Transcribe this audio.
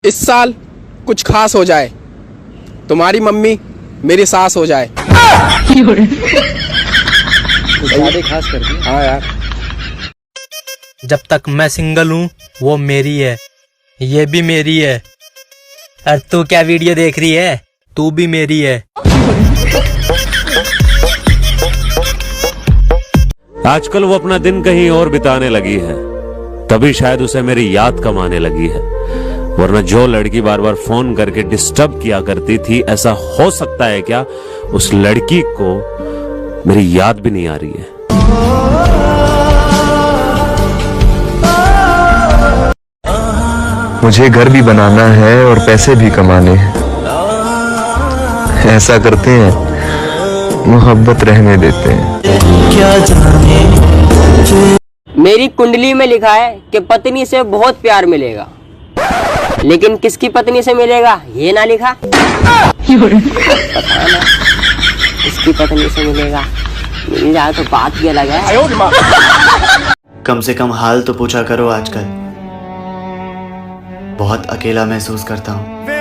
इस साल कुछ खास हो जाए, तुम्हारी मम्मी मेरी सास हो जाए। ज्यादा खास कर दी। हाँ यार। जब तक मैं सिंगल हूँ वो मेरी है, ये भी मेरी है। और तू क्या वीडियो देख रही है, तू भी मेरी है। आजकल वो अपना दिन कहीं और बिताने लगी है, तभी शायद उसे मेरी याद कम आने लगी है। वरना जो लड़की बार बार फोन करके डिस्टर्ब किया करती थी, ऐसा हो सकता है क्या उस लड़की को मेरी याद भी नहीं आ रही है। मुझे घर भी बनाना है और पैसे भी कमाने हैं। ऐसा करते हैं, मोहब्बत रहने देते हैं। मेरी कुंडली में लिखा है कि पत्नी से बहुत प्यार मिलेगा, लेकिन किसकी पत्नी से मिलेगा ये ना लिखा। पता ना किसकी पत्नी से मिलेगा, मिल जाए तो बात भी अलग है। कम से कम हाल तो पूछा करो, आजकल बहुत अकेला महसूस करता हूँ।